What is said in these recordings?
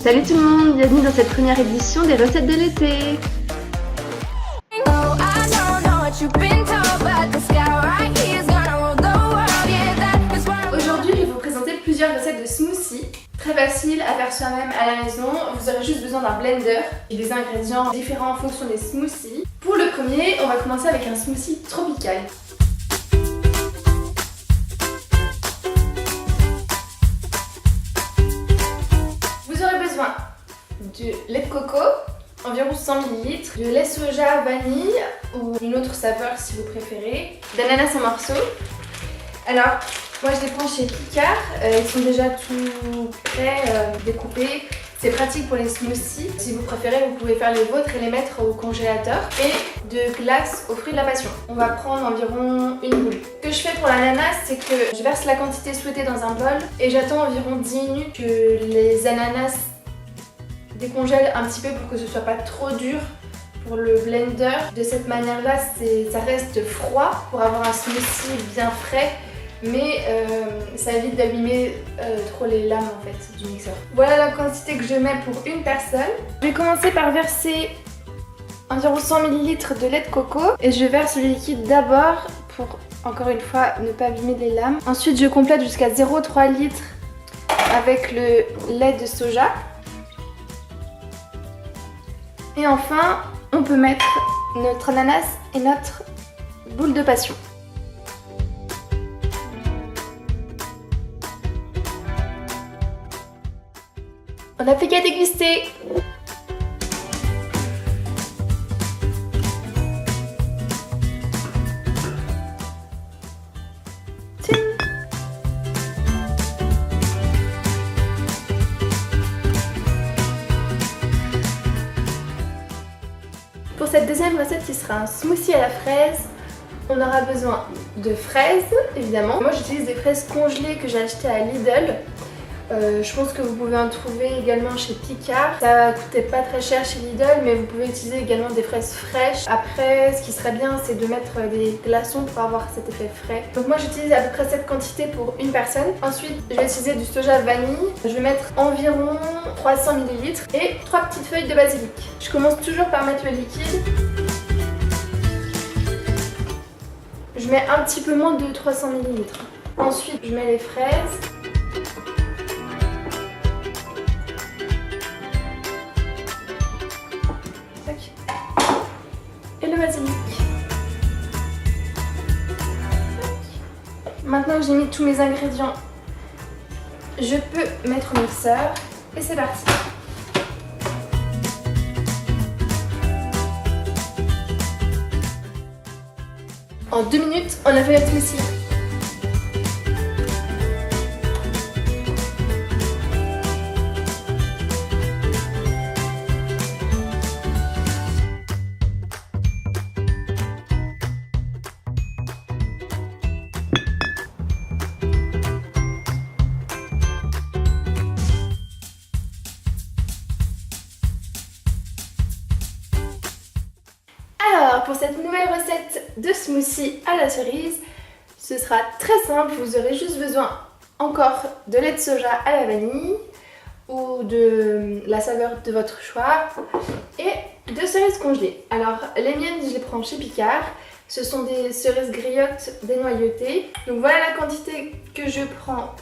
Salut tout le monde, bienvenue dans cette première édition des recettes de l'été. Aujourd'hui, je vais vous présenter plusieurs recettes de smoothies. Très facile à faire soi-même à la maison. Vous aurez juste besoin d'un blender et des ingrédients différents en fonction des smoothies. Pour le premier, on va commencer avec un smoothie tropical. Vous aurez besoin de lait de coco, environ 100 ml, de lait soja vanille ou une autre saveur si vous préférez, d'ananas en morceaux. Alors, moi je les prends chez Picard, ils sont déjà tout prêts, découpés. C'est pratique pour les smoothies. Si vous préférez, vous pouvez faire les vôtres et les mettre au congélateur. Et de glace aux fruits de la passion. On va prendre environ une boule. Ce que je fais pour l'ananas, c'est que je verse la quantité souhaitée dans un bol et j'attends environ 10 minutes que les ananas décongèlent un petit peu pour que ce soit pas trop dur pour le blender. De cette manière-là, ça reste froid pour avoir un smoothie bien frais. Mais ça évite d'abîmer trop les lames en fait du mixeur. Voilà la quantité que je mets pour une personne. Je vais commencer par verser environ 100 ml de lait de coco et je verse le liquide d'abord pour encore une fois ne pas abîmer les lames. Ensuite je complète jusqu'à 0,3 litres avec le lait de soja. Et enfin on peut mettre notre ananas et notre boule de passion. On n'a plus qu'à déguster. Pour cette deuxième recette qui sera un smoothie à la fraise, on aura besoin de fraises évidemment. Moi j'utilise des fraises congelées que j'ai achetées à Lidl. Je pense que vous pouvez en trouver également chez Picard. Ça coûtait pas très cher chez Lidl, mais vous pouvez utiliser également des fraises fraîches. Après, ce qui serait bien, c'est de mettre des glaçons pour avoir cet effet frais. Donc moi j'utilise à peu près cette quantité pour une personne. Ensuite, je vais utiliser du soja vanille. Je vais mettre environ 300 ml et 3 petites feuilles de basilic. Je commence toujours par mettre le liquide. Je mets un petit peu moins de 300 ml. Ensuite, je mets les fraises. Et le basilic. Maintenant que j'ai mis tous mes ingrédients, je peux mettre au mixeur et c'est parti. En 2 minutes, on a fait notre smoothie. Alors pour cette nouvelle recette de smoothie à la cerise, ce sera très simple, vous aurez juste besoin encore de lait de soja à la vanille ou de la saveur de votre choix et de cerises congelées. Alors les miennes je les prends chez Picard, ce sont des cerises griottes dénoyautées. Donc voilà la quantité que je prends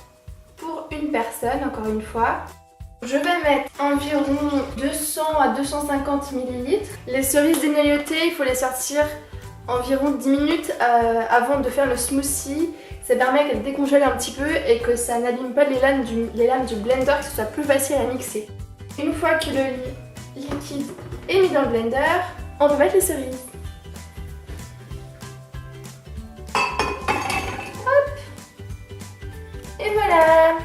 pour une personne encore une fois. Je vais mettre environ 200 à 250 ml. Les cerises dénoyautées, il faut les sortir environ 10 minutes avant de faire le smoothie. Ça permet qu'elles décongèlent un petit peu et que ça n'abîme pas les lames du blender, que ce soit plus facile à mixer. Une fois que le liquide est mis dans le blender, on peut mettre les cerises. Hop! Et voilà!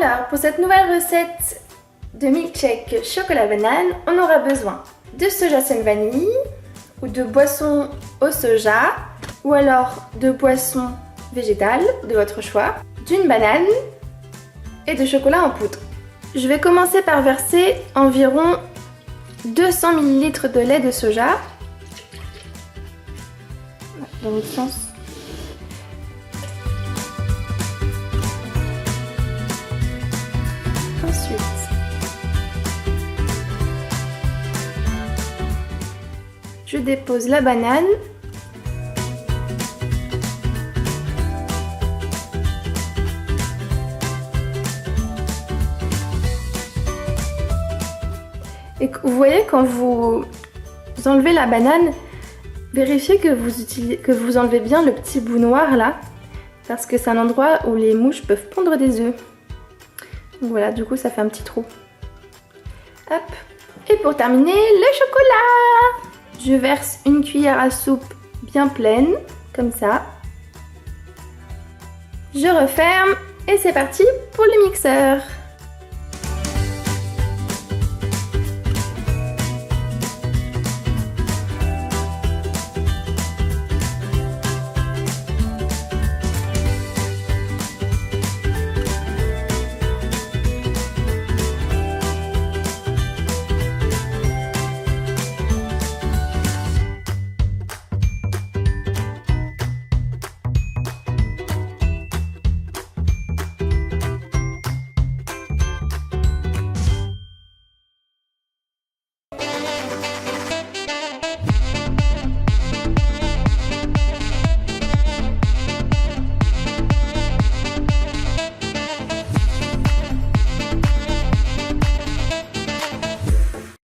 Alors, pour cette nouvelle recette de milkshake chocolat banane, on aura besoin de soja sans vanille ou de boisson au soja ou alors de boisson végétale de votre choix, d'une banane et de chocolat en poudre. Je vais commencer par verser environ 200 ml de lait de soja dans l'autre sens. Ensuite, je dépose la banane. Et vous voyez, quand vous enlevez la banane, vérifiez que vous enlevez bien le petit bout noir là, parce que c'est un endroit où les mouches peuvent pondre des œufs. Donc voilà, du coup ça fait un petit trou. Hop. Et pour terminer, le chocolat. Je verse une cuillère à soupe bien pleine, comme ça. Je referme et c'est parti pour le mixeur.